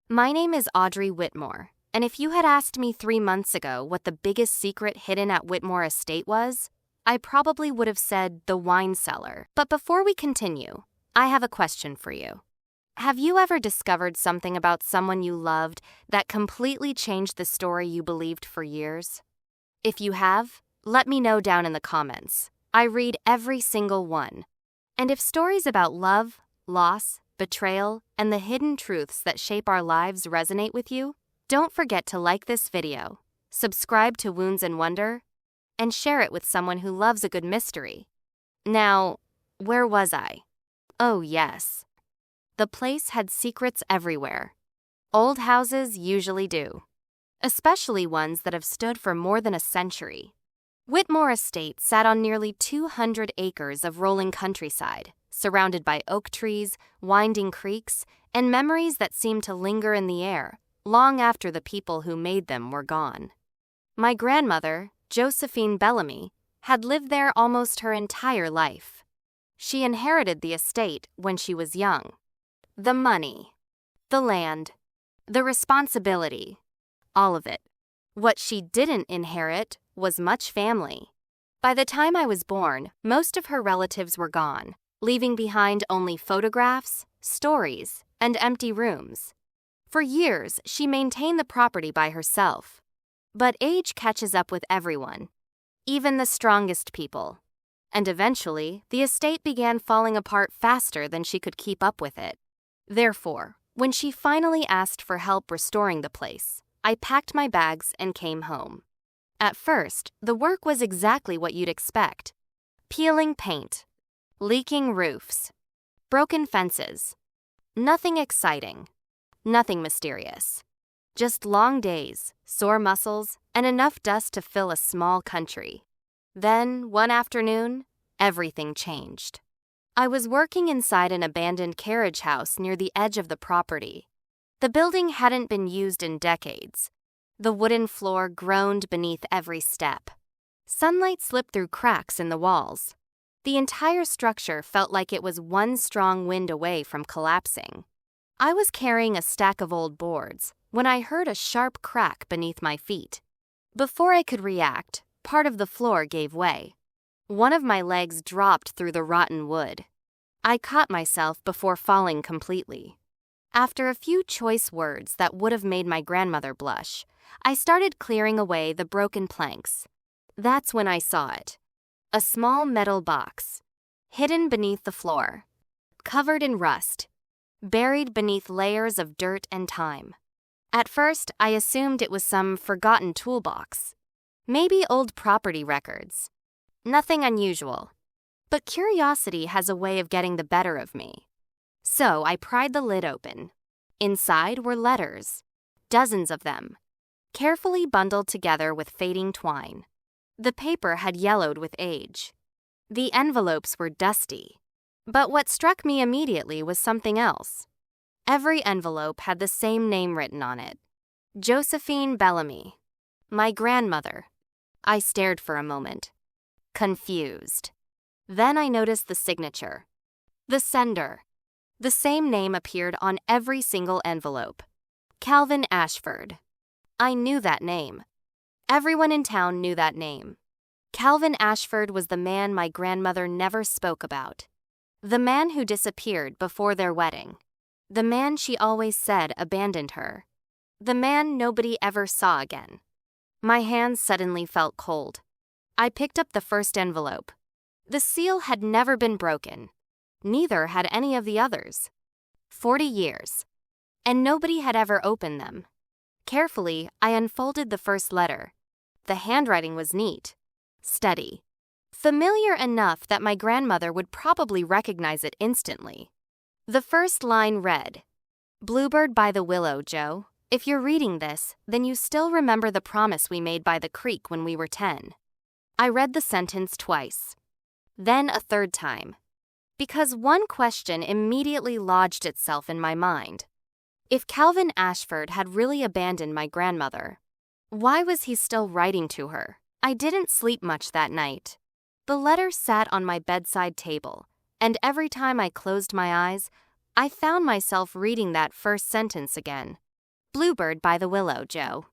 My name is Audrey Whitmore, and if you had asked me 3 months ago what the biggest secret hidden at Whitmore Estate was, I probably would have said the wine cellar. But before we continue, I have a question for you. Have you ever discovered something about someone you loved that completely changed the story you believed for years? If you have, let me know down in the comments. I read every single one. And if stories about love, loss, betrayal, and the hidden truths that shape our lives resonate with you, don't forget to like this video, subscribe to Wounds and Wonder, and share it with someone who loves a good mystery. Now, where was I? Oh yes. The place had secrets everywhere. Old houses usually do, especially ones that have stood for more than a century. Whitmore Estate sat on nearly 200 acres of rolling countryside, surrounded by oak trees, winding creeks, and memories that seemed to linger in the air long after the people who made them were gone. My grandmother, Josephine Bellamy, had lived there almost her entire life. She inherited the estate when she was young. The money, the land, the responsibility, all of it. What she didn't inherit was much family. By the time I was born, most of her relatives were gone, leaving behind only photographs, stories, and empty rooms. For years, she maintained the property by herself. But age catches up with everyone, even the strongest people. And eventually, the estate began falling apart faster than she could keep up with it. Therefore, when she finally asked for help restoring the place, I packed my bags and came home. At first, the work was exactly what you'd expect. Peeling paint, leaking roofs, broken fences. Nothing exciting, nothing mysterious. Just long days, sore muscles, and enough dust to fill a small country. Then, one afternoon, everything changed. I was working inside an abandoned carriage house near the edge of the property. The building hadn't been used in decades. The wooden floor groaned beneath every step. Sunlight slipped through cracks in the walls. The entire structure felt like it was one strong wind away from collapsing. I was carrying a stack of old boards when I heard a sharp crack beneath my feet. Before I could react, part of the floor gave way. One of my legs dropped through the rotten wood. I caught myself before falling completely. After a few choice words that would have made my grandmother blush, I started clearing away the broken planks. That's when I saw it. A small metal box, hidden beneath the floor, covered in rust, buried beneath layers of dirt and time. At first, I assumed it was some forgotten toolbox. Maybe old property records. Nothing unusual. But curiosity has a way of getting the better of me. So I pried the lid open. Inside were letters, dozens of them, carefully bundled together with fading twine. The paper had yellowed with age. The envelopes were dusty. But what struck me immediately was something else. Every envelope had the same name written on it. Josephine Bellamy. My grandmother. I stared for a moment, confused. Then I noticed the signature. The sender. The same name appeared on every single envelope. Calvin Ashford. I knew that name. Everyone in town knew that name. Calvin Ashford was the man my grandmother never spoke about. The man who disappeared before their wedding. The man she always said abandoned her. The man nobody ever saw again. My hands suddenly felt cold. I picked up the first envelope. The seal had never been broken. Neither had any of the others. 40 years. And nobody had ever opened them. Carefully, I unfolded the first letter. The handwriting was neat, steady, familiar enough that my grandmother would probably recognize it instantly. The first line read, "Bluebird by the willow, Joe. If you're reading this, then you still remember the promise we made by the creek when we were 10. I read the sentence twice, then a third time, because one question immediately lodged itself in my mind. If Calvin Ashford had really abandoned my grandmother, why was he still writing to her? I didn't sleep much that night. The letter sat on my bedside table, and every time I closed my eyes, I found myself reading that first sentence again. Bluebird by the Willow, Joe.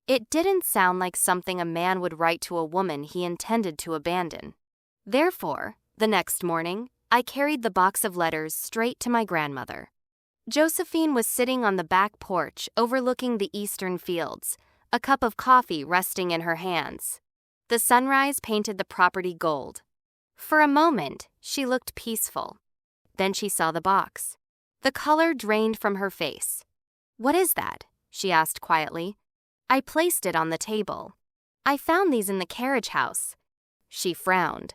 It didn't sound like something a man would write to a woman he intended to abandon. Therefore, the next morning, I carried the box of letters straight to my grandmother. Josephine was sitting on the back porch overlooking the eastern fields, a cup of coffee resting in her hands. The sunrise painted the property gold. For a moment, she looked peaceful. Then she saw the box. The color drained from her face. "What is that?" she asked quietly. I placed it on the table. "I found these in the carriage house." She frowned.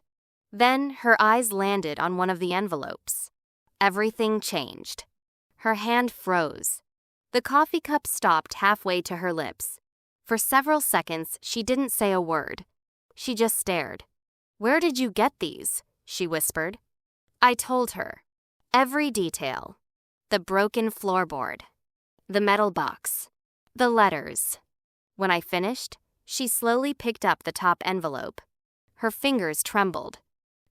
Then her eyes landed on one of the envelopes. Everything changed. Her hand froze. The coffee cup stopped halfway to her lips. For several seconds, she didn't say a word. She just stared. "Where did you get these?" she whispered. I told her. Every detail. The broken floorboard. The metal box. The letters. When I finished, she slowly picked up the top envelope. Her fingers trembled.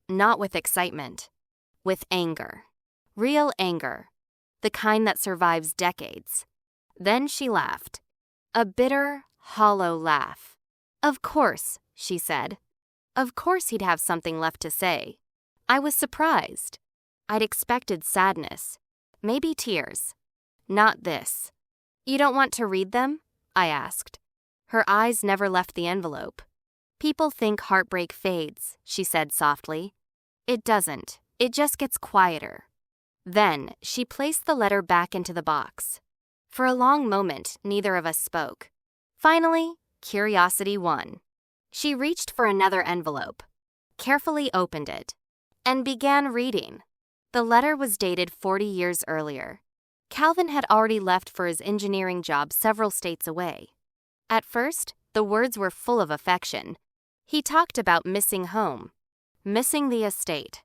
Not with excitement. With anger. Real anger. The kind that survives decades. Then she laughed. A bitter, hollow laugh. "Of course," she said. Of course he'd have something left to say. I was surprised. I'd expected sadness. Maybe tears. Not this. "You don't want to read them?" I asked. Her eyes never left the envelope. "People think heartbreak fades," she said softly. "It doesn't. It just gets quieter." Then she placed the letter back into the box. For a long moment, neither of us spoke. Finally, curiosity won. She reached for another envelope, carefully opened it, and began reading. The letter was dated 40 years earlier. Calvin had already left for his engineering job several states away. At first, the words were full of affection. He talked about missing home, missing the estate,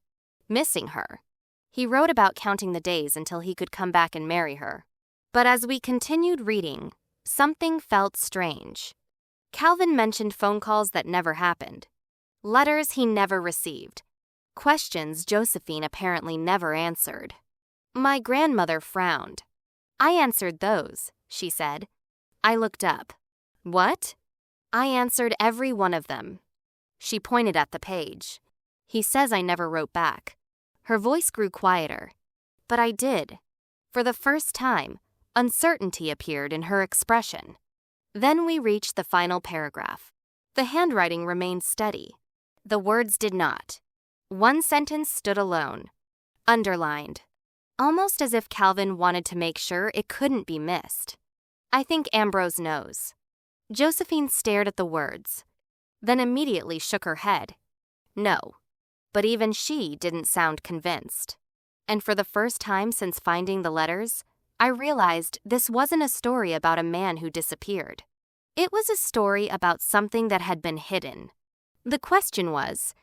missing her. He wrote about counting the days until he could come back and marry her. But as we continued reading, something felt strange. Calvin mentioned phone calls that never happened, letters he never received, questions Josephine apparently never answered. My grandmother frowned. "I answered those," she said. I looked up. "What?" "I answered every one of them." She pointed at the page. "He says I never wrote back." Her voice grew quieter. But I did. For the first time, uncertainty appeared in her expression. Then we reached the final paragraph. The handwriting remained steady. The words did not. One sentence stood alone, underlined, almost as if Calvin wanted to make sure it couldn't be missed. "I think Ambrose knows." Josephine stared at the words, then immediately shook her head. No. But even she didn't sound convinced. And for the first time since finding the letters, I realized this wasn't a story about a man who disappeared. It was a story about something that had been hidden. The question was,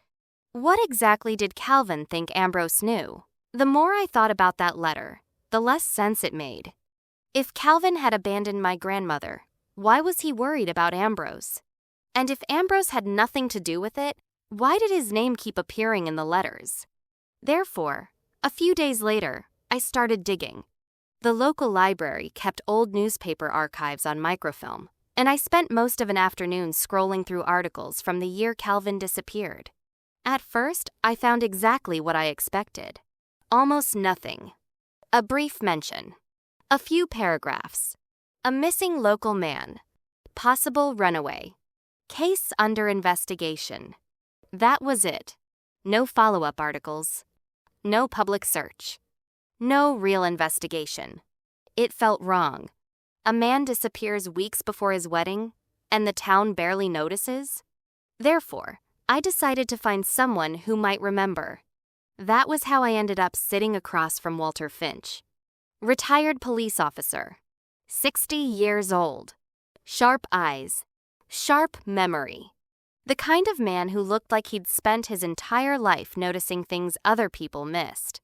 what exactly did Calvin think Ambrose knew? The more I thought about that letter, the less sense it made. If Calvin had abandoned my grandmother, why was he worried about Ambrose? And if Ambrose had nothing to do with it, why did his name keep appearing in the letters? Therefore, a few days later, I started digging. The local library kept old newspaper archives on microfilm, and I spent most of an afternoon scrolling through articles from the year Calvin disappeared. At first, I found exactly what I expected. Almost nothing. A brief mention. A few paragraphs. A missing local man. Possible runaway. Case under investigation. That was it. No follow-up articles. No public search. No real investigation. It felt wrong. A man disappears weeks before his wedding, and the town barely notices? Therefore, I decided to find someone who might remember. That was how I ended up sitting across from Walter Finch. Retired police officer. 60 years old. Sharp eyes. Sharp memory. The kind of man who looked like he'd spent his entire life noticing things other people missed.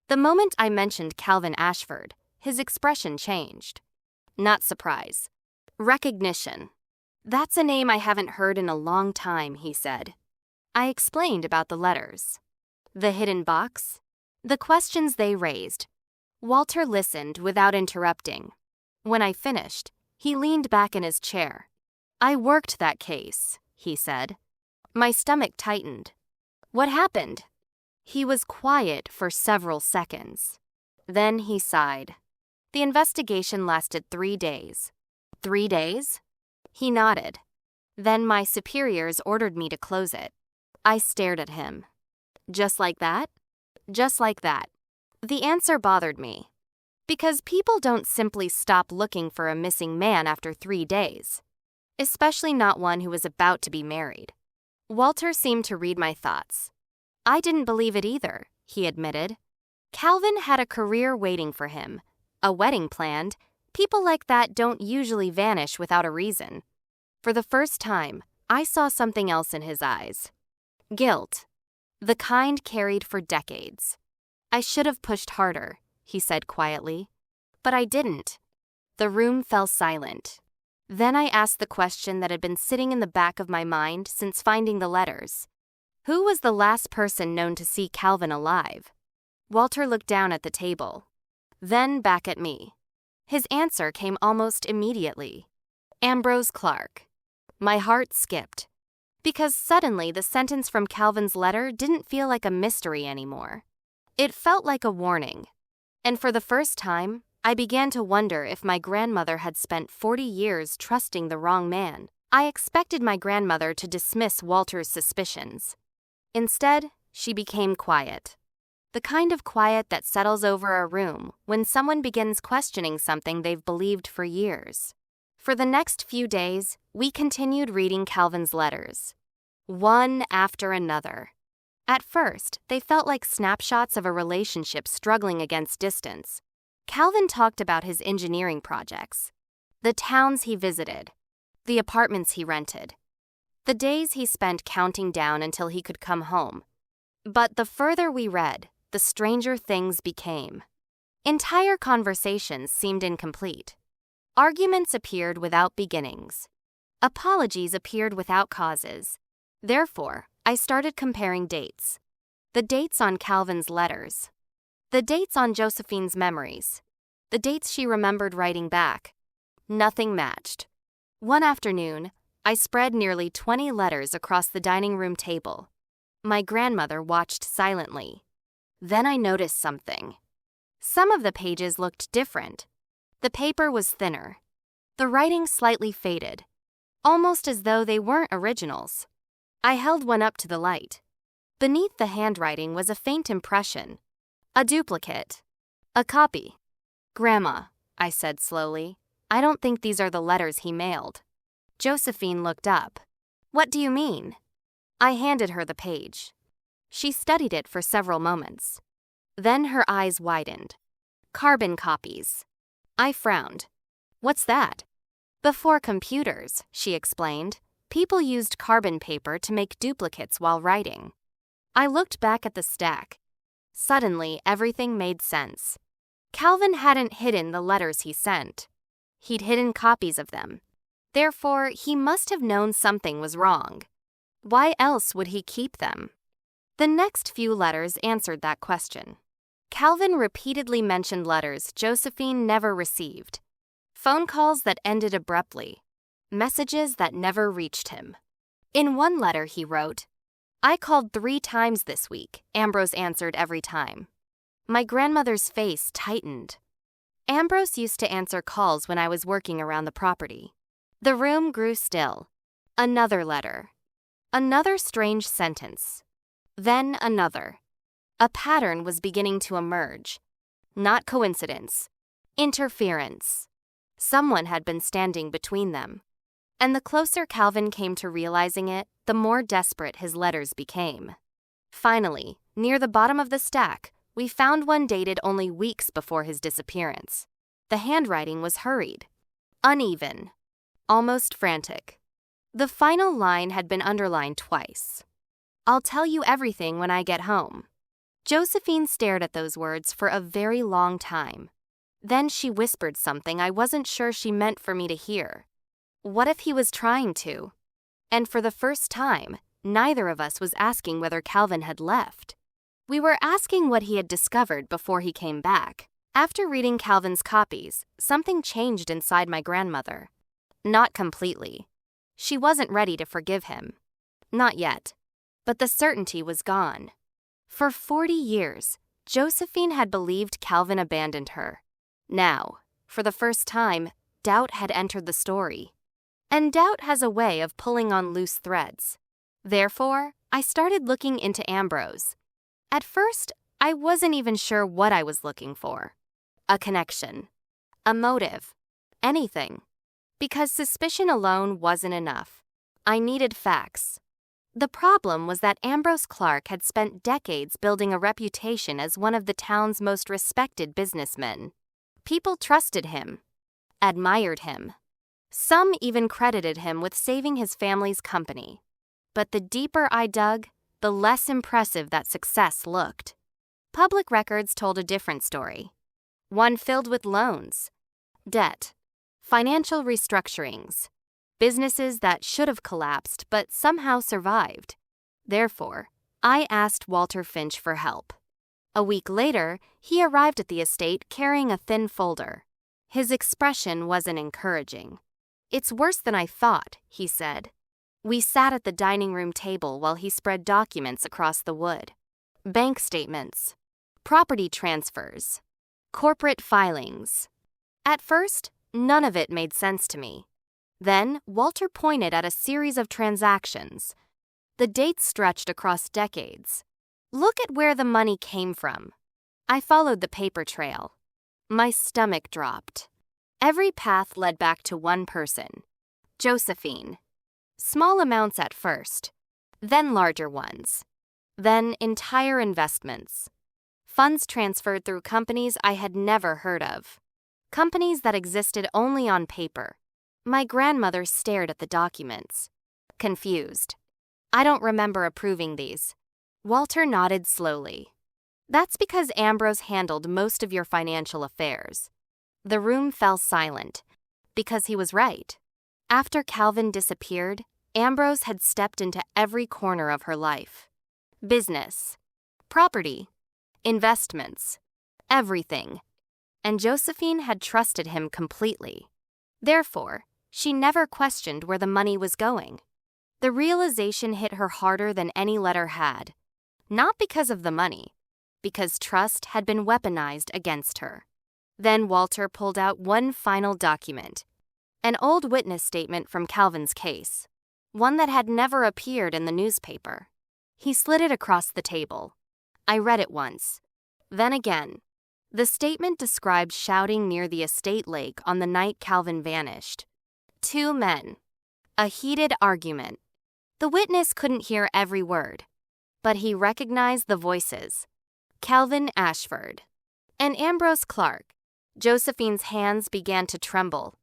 The moment I mentioned Calvin Ashford, his expression changed. Not surprise. Recognition. "That's a name I haven't heard in a long time," he said. I explained about the letters. The hidden box. The questions they raised. Walter listened without interrupting. When I finished, He leaned back in his chair. "I worked that case," he said. My stomach tightened. "What happened?" He was quiet for several seconds. Then he sighed. "The investigation lasted 3 days." 3 days? He nodded. "Then my superiors ordered me to close it." I stared at him. "Just like that?" "Just like that." The answer bothered me. Because people don't simply stop looking for a missing man after 3 days. Especially not one who was about to be married. Walter seemed to read my thoughts. "I didn't believe it either," he admitted. Calvin had a career waiting for him, a wedding planned. People like that don't usually vanish without a reason. For the first time, I saw something else in his eyes. Guilt. The kind carried for decades. "I should have pushed harder," he said quietly. "But I didn't." The room fell silent. Then I asked the question that had been sitting in the back of my mind since finding the letters. Who was the last person known to see Calvin alive? Walter looked down at the table. Then back at me. His answer came almost immediately. Ambrose Clark. My heart skipped. Because suddenly the sentence from Calvin's letter didn't feel like a mystery anymore. It felt like a warning. And for the first time, I began to wonder if my grandmother had spent 40 years trusting the wrong man. I expected my grandmother to dismiss Walter's suspicions. Instead, she became quiet. The kind of quiet that settles over a room when someone begins questioning something they've believed for years. For the next few days, we continued reading Calvin's letters. One after another. At first, they felt like snapshots of a relationship struggling against distance. Calvin talked about his engineering projects, the towns he visited, the apartments he rented, the days he spent counting down until he could come home. But the further we read, the stranger things became. Entire conversations seemed incomplete. Arguments appeared without beginnings. Apologies appeared without causes. Therefore, I started comparing dates. The dates on Calvin's letters. The dates on Josephine's memories. The dates she remembered writing back. Nothing matched. One afternoon, I spread nearly 20 letters across the dining room table. My grandmother watched silently. Then I noticed something. Some of the pages looked different. The paper was thinner. The writing slightly faded, almost as though they weren't originals. I held one up to the light. Beneath the handwriting was a faint impression. A duplicate. A copy. "Grandma," I said slowly, "I don't think these are the letters he mailed." Josephine looked up. "What do you mean?" I handed her the page. She studied it for several moments. Then her eyes widened. "Carbon copies." I frowned. "What's that?" "Before computers," she explained, "people used carbon paper to make duplicates while writing." I looked back at the stack. Suddenly, everything made sense. Calvin hadn't hidden the letters he sent. He'd hidden copies of them. Therefore, he must have known something was wrong. Why else would he keep them? The next few letters answered that question. Calvin repeatedly mentioned letters Josephine never received. Phone calls that ended abruptly. Messages that never reached him. In one letter he wrote, "I called 3 times this week. Ambrose answered every time." My grandmother's face tightened. Ambrose used to answer calls when I was working around the property. The room grew still. Another letter. Another strange sentence. Then another. A pattern was beginning to emerge. Not coincidence. Interference. Someone had been standing between them. And the closer Calvin came to realizing it, the more desperate his letters became. Finally, near the bottom of the stack, we found one dated only weeks before his disappearance. The handwriting was hurried, uneven, almost frantic. The final line had been underlined twice. "I'll tell you everything when I get home." Josephine stared at those words for a very long time. Then she whispered something I wasn't sure she meant for me to hear. What if he was trying to? And for the first time, neither of us was asking whether Calvin had left. We were asking what he had discovered before he came back. After reading Calvin's copies, something changed inside my grandmother. Not completely. She wasn't ready to forgive him. Not yet. But the certainty was gone. For 40 years, Josephine had believed Calvin abandoned her. Now, for the first time, doubt had entered the story. And doubt has a way of pulling on loose threads. Therefore, I started looking into Ambrose. At first, I wasn't even sure what I was looking for. A connection. A motive. Anything. Because suspicion alone wasn't enough. I needed facts. The problem was that Ambrose Clark had spent decades building a reputation as one of the town's most respected businessmen. People trusted him, admired him. Some even credited him with saving his family's company. But the deeper I dug, the less impressive that success looked. Public records told a different story. One filled with loans, debt, financial restructurings, businesses that should have collapsed but somehow survived. Therefore, I asked Walter Finch for help. A week later, he arrived at the estate carrying a thin folder. His expression wasn't encouraging. "It's worse than I thought," he said. We sat at the dining room table while he spread documents across the wood. Bank statements, property transfers, corporate filings. At first, none of it made sense to me. Then, Walter pointed at a series of transactions. The dates stretched across decades. Look at where the money came from. I followed the paper trail. My stomach dropped. Every path led back to one person, Josephine. Small amounts at first, then larger ones, then entire investments. Funds transferred through companies I had never heard of. Companies that existed only on paper. My grandmother stared at the documents, confused. "I don't remember approving these." Walter nodded slowly. "That's because Ambrose handled most of your financial affairs." The room fell silent, because he was right. After Calvin disappeared, Ambrose had stepped into every corner of her life. Business, property, investments, everything. And Josephine had trusted him completely. Therefore, she never questioned where the money was going. The realization hit her harder than any letter had. Not because of the money, because trust had been weaponized against her. Then Walter pulled out one final document, an old witness statement from Calvin's case, one that had never appeared in the newspaper. He slid it across the table. I read it once, then again. The statement described shouting near the estate lake on the night Calvin vanished. 2 men. A heated argument. The witness couldn't hear every word, but he recognized the voices. Calvin Ashford and Ambrose Clark. Josephine's hands began to tremble,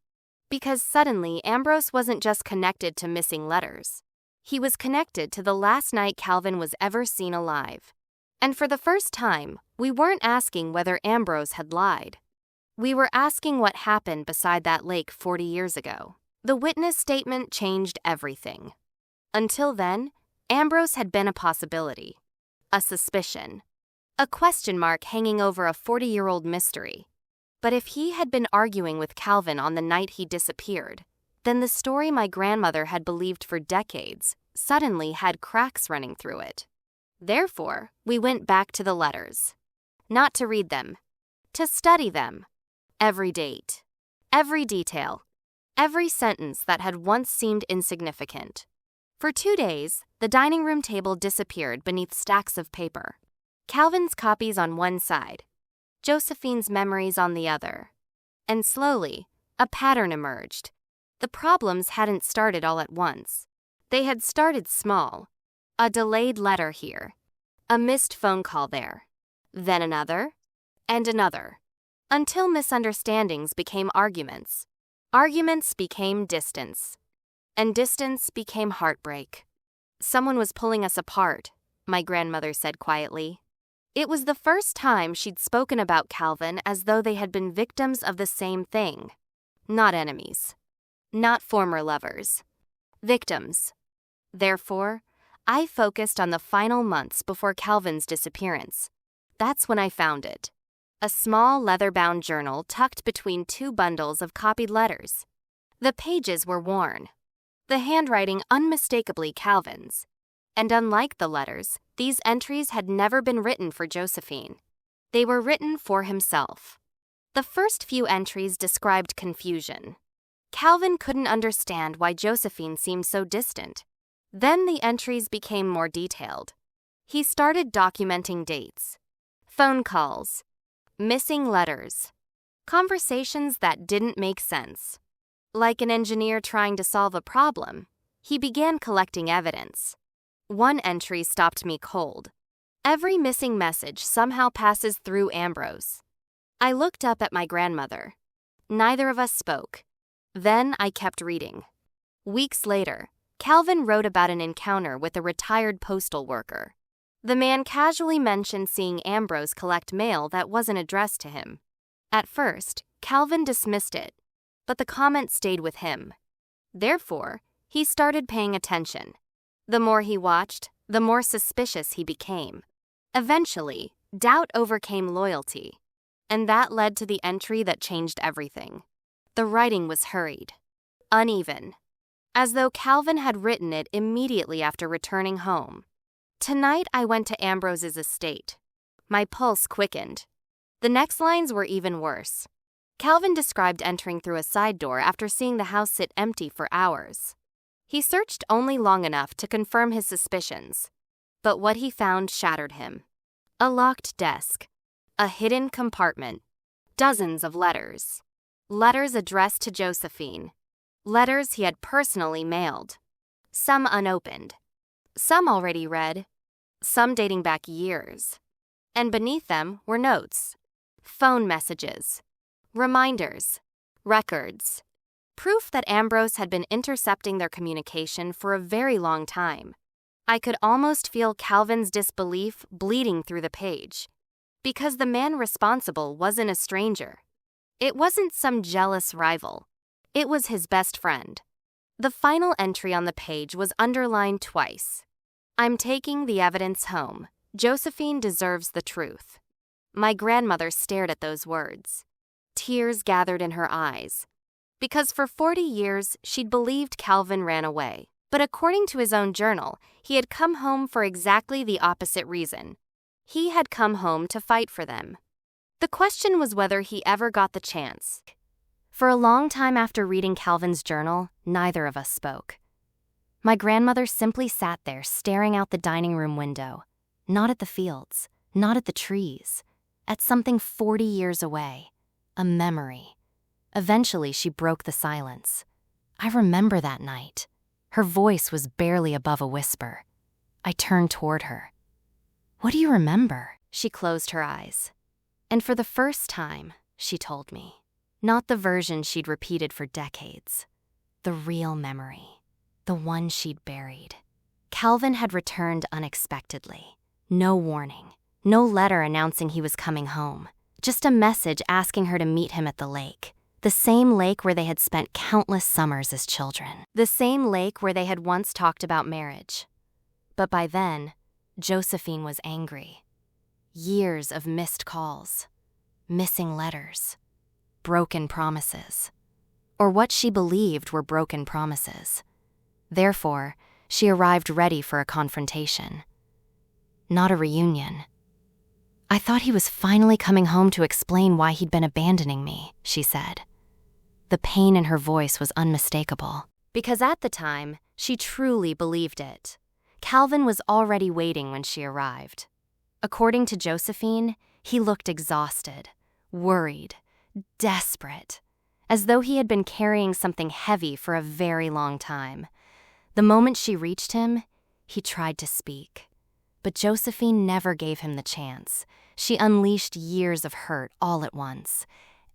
because suddenly Ambrose wasn't just connected to missing letters. He was connected to the last night Calvin was ever seen alive. And for the first time, we weren't asking whether Ambrose had lied. We were asking what happened beside that lake 40 years ago. The witness statement changed everything. Until then, Ambrose had been a possibility, a suspicion, a question mark hanging over a 40-year-old mystery. But if he had been arguing with Calvin on the night he disappeared, then the story my grandmother had believed for decades suddenly had cracks running through it. Therefore, we went back to the letters. Not to read them, to study them. Every date, every detail, every sentence that had once seemed insignificant. For 2 days, the dining room table disappeared beneath stacks of paper. Calvin's copies on one side, Josephine's memories on the other. And slowly, a pattern emerged. The problems hadn't started all at once. They had started small. A delayed letter here, a missed phone call there, then another, and another, until misunderstandings became arguments. Arguments became distance, and distance became heartbreak. "Someone was pulling us apart," my grandmother said quietly. It was the first time she'd spoken about Calvin as though they had been victims of the same thing. Not enemies, not former lovers, victims. Therefore, I focused on the final months before Calvin's disappearance. That's when I found it. a small leather-bound journal tucked between two bundles of copied letters. The pages were worn, the handwriting unmistakably Calvin's. And unlike the letters, these entries had never been written for Josephine. They were written for himself. The first few entries described confusion. Calvin couldn't understand why Josephine seemed so distant. Then the entries became more detailed. He started documenting dates, phone calls, missing letters, conversations that didn't make sense. Like an engineer trying to solve a problem, he began collecting evidence. One entry stopped me cold. Every missing message somehow passes through Ambrose. I looked up at my grandmother. Neither of us spoke. Then I kept reading. Weeks later, Calvin wrote about an encounter with a retired postal worker. The man casually mentioned seeing Ambrose collect mail that wasn't addressed to him. At first, Calvin dismissed it, but the comment stayed with him. Therefore, he started paying attention. The more he watched, the more suspicious he became. Eventually, doubt overcame loyalty, and that led to the entry that changed everything. The writing was hurried, uneven, as though Calvin had written it immediately after returning home. Tonight I went to Ambrose's estate. My pulse quickened. The next lines were even worse. Calvin described entering through a side door after seeing the house sit empty for hours. He searched only long enough to confirm his suspicions, but what he found shattered him. A locked desk, a hidden compartment, dozens of letters. Letters addressed to Josephine. Letters he had personally mailed. Some unopened. Some already read. Some dating back years. And beneath them were notes. Phone messages. Reminders. Records. Proof that Ambrose had been intercepting their communication for a very long time. I could almost feel Calvin's disbelief bleeding through the page. Because the man responsible wasn't a stranger. It wasn't some jealous rival. It was his best friend. The final entry on the page was underlined twice. I'm taking the evidence home. Josephine deserves the truth. My grandmother stared at those words. Tears gathered in her eyes. Because for 40 years, she'd believed Calvin ran away. But according to his own journal, he had come home for exactly the opposite reason. He had come home to fight for them. The question was whether he ever got the chance. For a long time after reading Calvin's journal, neither of us spoke. My grandmother simply sat there staring out the dining room window, not at the fields, not at the trees, at something 40 years away, a memory. Eventually, she broke the silence. I remember that night. Her voice was barely above a whisper. I turned toward her. What do you remember? She closed her eyes. And for the first time, she told me, not the version she'd repeated for decades, the real memory, the one she'd buried. Calvin had returned unexpectedly. No warning, no letter announcing he was coming home, just a message asking her to meet him at the lake. The same lake where they had spent countless summers as children. The same lake where they had once talked about marriage. But by then, Josephine was angry. Years of missed calls, missing letters, broken promises. Or what she believed were broken promises. Therefore, she arrived ready for a confrontation. Not a reunion. I thought he was finally coming home to explain why he'd been abandoning me, she said. The pain in her voice was unmistakable. Because at the time, she truly believed it. Calvin was already waiting when she arrived. According to Josephine, he looked exhausted, worried, desperate, as though he had been carrying something heavy for a very long time. The moment she reached him, he tried to speak. But Josephine never gave him the chance. She unleashed years of hurt all at once.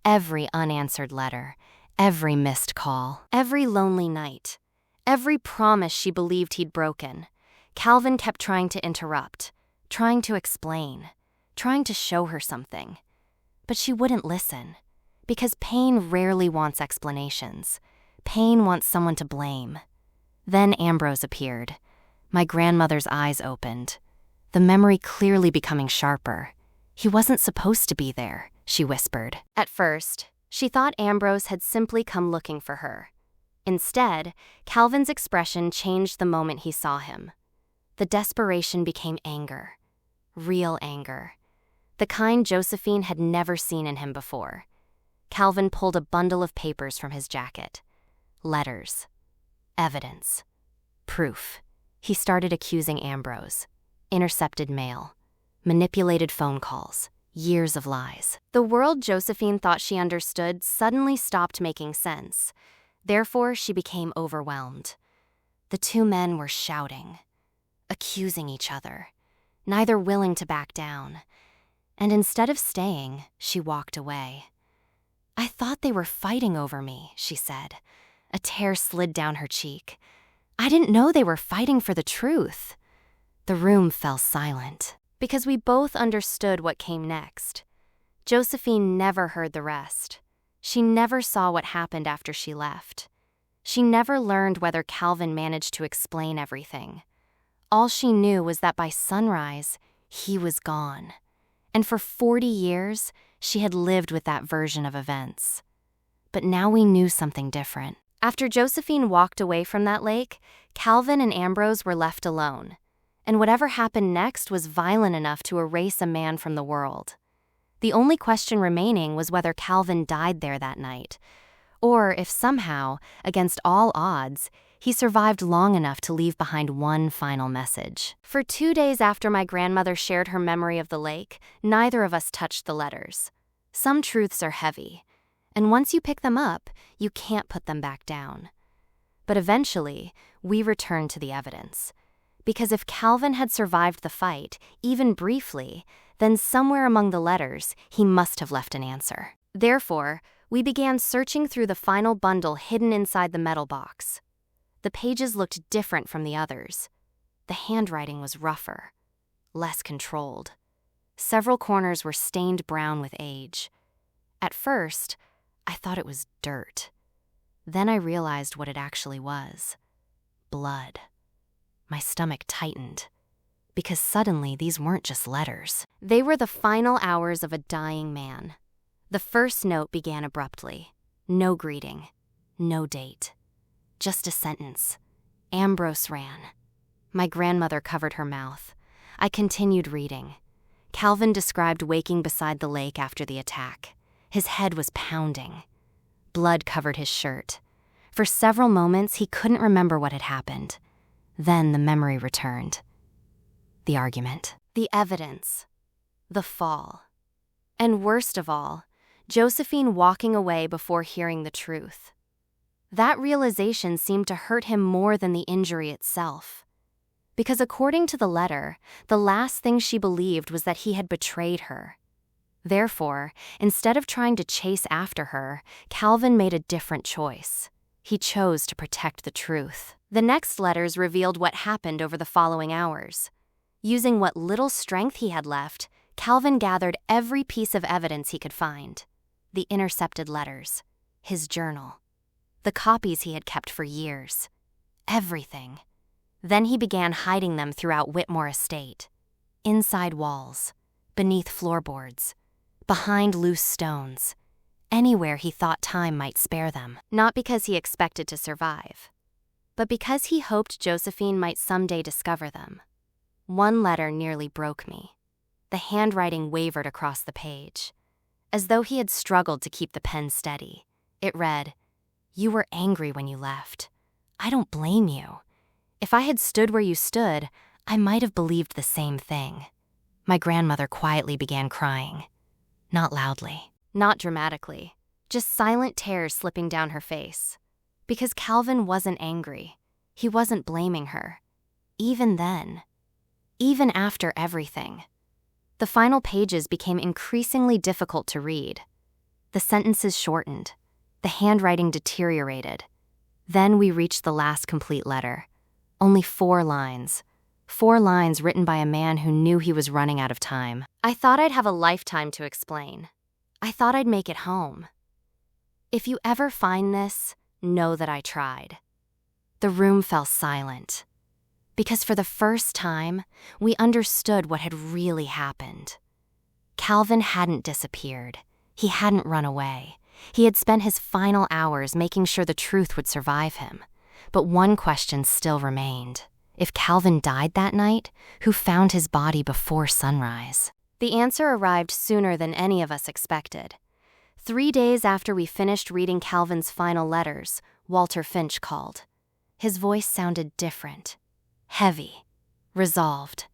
Every unanswered letter, every missed call, every lonely night, every promise she believed he'd broken. Calvin kept trying to interrupt, trying to explain, trying to show her something. But she wouldn't listen, because pain rarely wants explanations. Pain wants someone to blame. Then Ambrose appeared. My grandmother's eyes opened, the memory clearly becoming sharper. He wasn't supposed to be there. she whispered. At first, she thought Ambrose had simply come looking for her. Instead, Calvin's expression changed the moment he saw him. The desperation became anger. Real anger. The kind Josephine had never seen in him before. Calvin pulled a bundle of papers from his jacket. Letters. Evidence. Proof. He started accusing Ambrose. Intercepted mail. Manipulated phone calls. Years of lies. The world Josephine thought she understood suddenly stopped making sense. Therefore, she became overwhelmed. The two men were shouting, accusing each other, neither willing to back down. And instead of staying, she walked away. "I thought they were fighting over me," she said. A tear slid down her cheek. "I didn't know they were fighting for the truth." The room fell silent, because we both understood what came next. Josephine never heard the rest. She never saw what happened after she left. She never learned whether Calvin managed to explain everything. All she knew was that by sunrise, he was gone. And for 40 years, she had lived with that version of events. But now we knew something different. After Josephine walked away from that lake, Calvin and Ambrose were left alone. And whatever happened next was violent enough to erase a man from the world. The only question remaining was whether Calvin died there that night, or if somehow, against all odds, he survived long enough to leave behind one final message. For 2 days after my grandmother shared her memory of the lake, neither of us touched the letters. Some truths are heavy, and once you pick them up, you can't put them back down. But eventually, we returned to the evidence. Because if Calvin had survived the fight, even briefly, then somewhere among the letters, he must have left an answer. Therefore, we began searching through the final bundle hidden inside the metal box. The pages looked different from the others. The handwriting was rougher, less controlled. Several corners were stained brown with age. At first, I thought it was dirt. Then I realized what it actually was. Blood. My stomach tightened. Because suddenly these weren't just letters. They were the final hours of a dying man. The first note began abruptly. No greeting. No date. Just a sentence. Ambrose ran. My grandmother covered her mouth. I continued reading. Calvin described waking beside the lake after the attack. His head was pounding. Blood covered his shirt. For several moments, he couldn't remember what had happened. Then the memory returned. The argument. The evidence. The fall. And worst of all, Josephine walking away before hearing the truth. That realization seemed to hurt him more than the injury itself. Because according to the letter, the last thing she believed was that he had betrayed her. Therefore, instead of trying to chase after her, Calvin made a different choice. He chose to protect the truth. The next letters revealed what happened over the following hours. Using what little strength he had left, Calvin gathered every piece of evidence he could find. The intercepted letters, his journal, the copies he had kept for years. Everything. Then he began hiding them throughout Whitmore Estate. Inside walls, beneath floorboards, behind loose stones, anywhere he thought time might spare them. Not because he expected to survive, but because he hoped Josephine might someday discover them. One letter nearly broke me. The handwriting wavered across the page, as though he had struggled to keep the pen steady. It read, "You were angry when you left. I don't blame you. If I had stood where you stood, I might have believed the same thing." My grandmother quietly began crying. Not loudly, not dramatically, just silent tears slipping down her face. Because Calvin wasn't angry. He wasn't blaming her. Even then. Even after everything. The final pages became increasingly difficult to read. The sentences shortened. The handwriting deteriorated. Then we reached the last complete letter. Only 4 lines. 4 lines written by a man who knew he was running out of time. I thought I'd have a lifetime to explain. I thought I'd make it home. If you ever find this, know that I tried. The room fell silent. Because for the first time, we understood what had really happened. Calvin hadn't disappeared. He hadn't run away. He had spent his final hours making sure the truth would survive him. But one question still remained. If Calvin died that night, who found his body before sunrise? The answer arrived sooner than any of us expected. 3 days after we finished reading Calvin's final letters, Walter Finch called. His voice sounded different, heavy, resolved.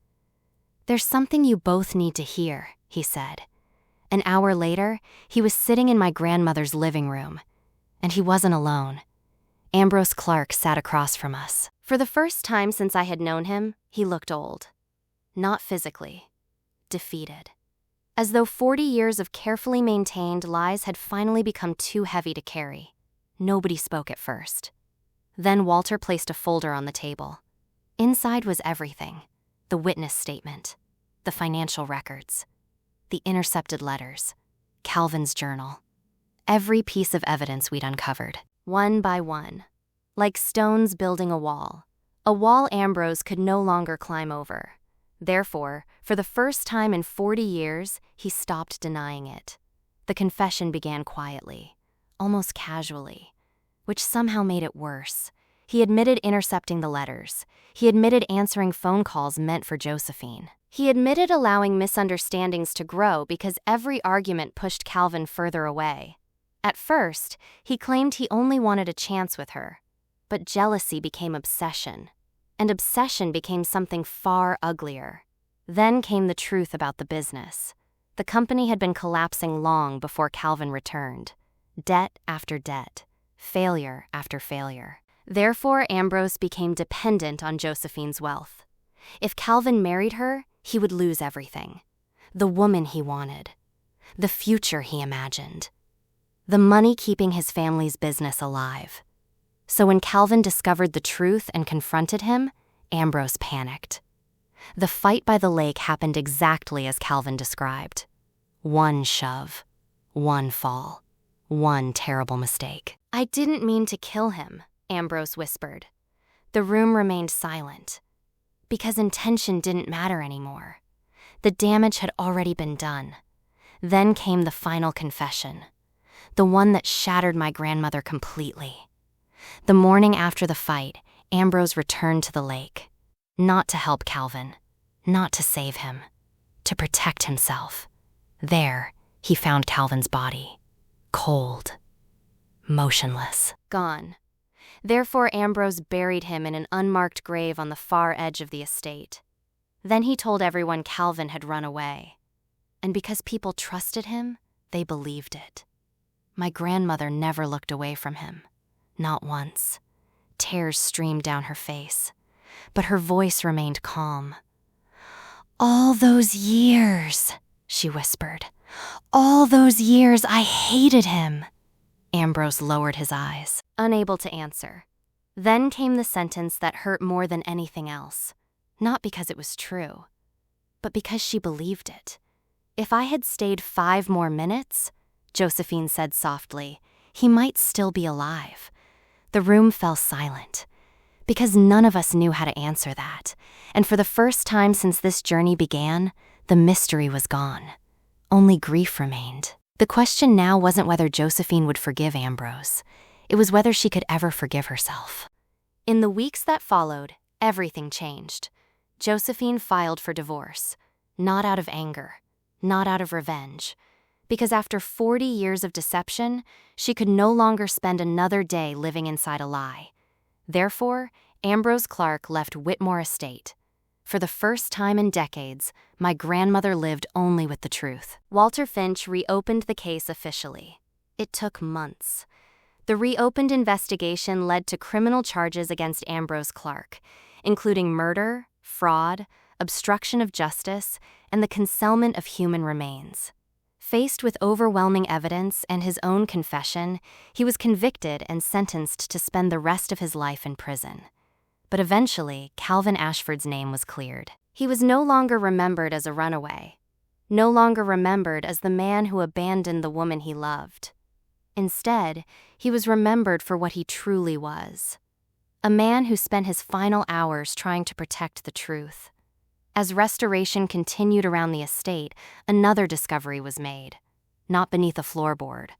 "There's something you both need to hear," he said. An hour later, he was sitting in my grandmother's living room. And he wasn't alone. Ambrose Clark sat across from us. For the first time since I had known him, he looked old. Not physically. Defeated. As though 40 years of carefully maintained lies had finally become too heavy to carry. Nobody spoke at first. Then Walter placed a folder on the table. Inside was everything. The witness statement. The financial records. The intercepted letters. Calvin's journal. Every piece of evidence we'd uncovered. One by one. Like stones building a wall. A wall Ambrose could no longer climb over. Therefore, for the first time in 40 years, he stopped denying it. The confession began quietly, almost casually, which somehow made it worse. He admitted intercepting the letters. He admitted answering phone calls meant for Josephine. He admitted allowing misunderstandings to grow because every argument pushed Calvin further away. At first, he claimed he only wanted a chance with her. But jealousy became obsession. And obsession became something far uglier. Then came the truth about the business. The company had been collapsing long before Calvin returned. Debt after debt. Failure after failure. Therefore, Ambrose became dependent on Josephine's wealth. If Calvin married her, he would lose everything. The woman he wanted. The future he imagined. The money keeping his family's business alive. So when Calvin discovered the truth and confronted him, Ambrose panicked. The fight by the lake happened exactly as Calvin described. One shove. One fall. One terrible mistake. "I didn't mean to kill him," Ambrose whispered. The room remained silent. Because intention didn't matter anymore. The damage had already been done. Then came the final confession. The one that shattered my grandmother completely. The morning after the fight, Ambrose returned to the lake. Not to help Calvin. Not to save him. To protect himself. There, he found Calvin's body. Cold. Motionless. Gone. Therefore, Ambrose buried him in an unmarked grave on the far edge of the estate. Then he told everyone Calvin had run away. And because people trusted him, they believed it. My grandmother never looked away from him. Not once. Tears streamed down her face. But her voice remained calm. "All those years," she whispered. "All those years I hated him." Ambrose lowered his eyes, unable to answer. Then came the sentence that hurt more than anything else. Not because it was true, but because she believed it. "If I had stayed 5 more minutes," Josephine said softly, "he might still be alive." The room fell silent, because none of us knew how to answer that. And for the first time since this journey began, the mystery was gone. Only grief remained. The question now wasn't whether Josephine would forgive Ambrose. It was whether she could ever forgive herself. In the weeks that followed, everything changed. Josephine filed for divorce, not out of anger, not out of revenge, because after 40 years of deception, she could no longer spend another day living inside a lie. Therefore, Ambrose Clark left Whitmore Estate. For the first time in decades, my grandmother lived only with the truth. Walter Finch reopened the case officially. It took months. The reopened investigation led to criminal charges against Ambrose Clark, including murder, fraud, obstruction of justice, and the concealment of human remains. Faced with overwhelming evidence and his own confession, he was convicted and sentenced to spend the rest of his life in prison. But eventually, Calvin Ashford's name was cleared. He was no longer remembered as a runaway, no longer remembered as the man who abandoned the woman he loved. Instead, he was remembered for what he truly was, a man who spent his final hours trying to protect the truth. As restoration continued around the estate, another discovery was made. not beneath a floorboard,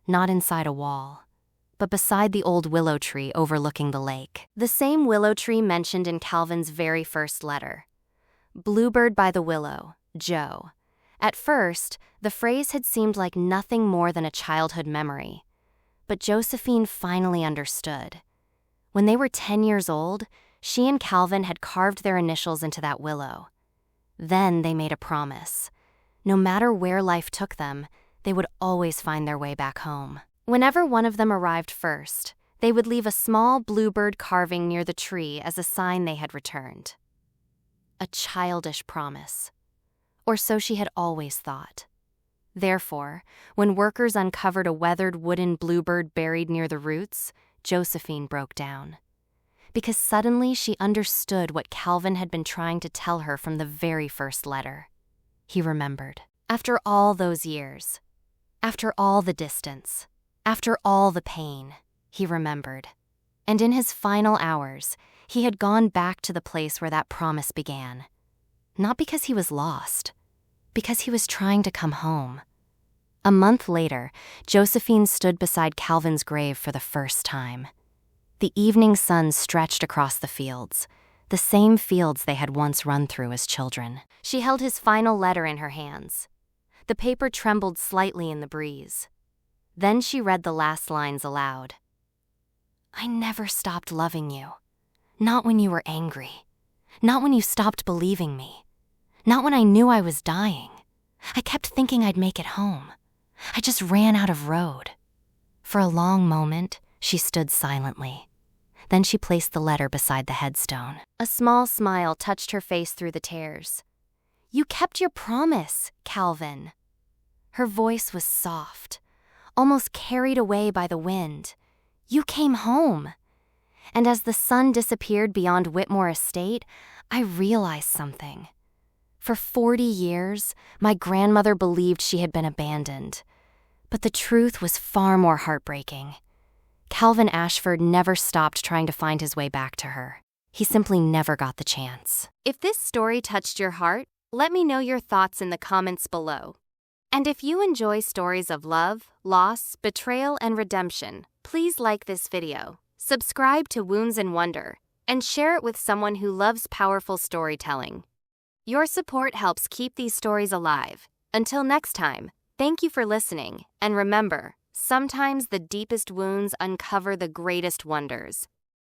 not inside a wall, but beside the old willow tree overlooking the lake. The same willow tree mentioned in Calvin's very first letter. Bluebird by the willow, Joe. At first, the phrase had seemed like nothing more than a childhood memory. But Josephine finally understood. When they were 10 years old, she and Calvin had carved their initials into that willow. Then they made a promise. No matter where life took them, they would always find their way back home. Whenever one of them arrived first, they would leave a small bluebird carving near the tree as a sign they had returned. A childish promise. Or so she had always thought. Therefore, when workers uncovered a weathered wooden bluebird buried near the roots, Josephine broke down. Because suddenly she understood what Calvin had been trying to tell her from the very first letter. He remembered. After all those years, after all the distance, after all the pain, he remembered. And in his final hours, he had gone back to the place where that promise began. Not because he was lost, because he was trying to come home. A month later, Josephine stood beside Calvin's grave for the first time. The evening sun stretched across the fields, the same fields they had once run through as children. She held his final letter in her hands. The paper trembled slightly in the breeze. Then she read the last lines aloud. I never stopped loving you. Not when you were angry. Not when you stopped believing me. Not when I knew I was dying. I kept thinking I'd make it home. I just ran out of road. For a long moment, she stood silently. Then she placed the letter beside the headstone. A small smile touched her face through the tears. You kept your promise, Calvin. Her voice was soft, almost carried away by the wind. You came home. And as the sun disappeared beyond Whitmore Estate, I realized something. For 40 years, my grandmother believed she had been abandoned. But the truth was far more heartbreaking. Calvin Ashford never stopped trying to find his way back to her. He simply never got the chance. If this story touched your heart, let me know your thoughts in the comments below. And if you enjoy stories of love, loss, betrayal, and redemption, please like this video, subscribe to Wounds and Wonder, and share it with someone who loves powerful storytelling. Your support helps keep these stories alive. Until next time, thank you for listening, and remember, sometimes the deepest wounds uncover the greatest wonders.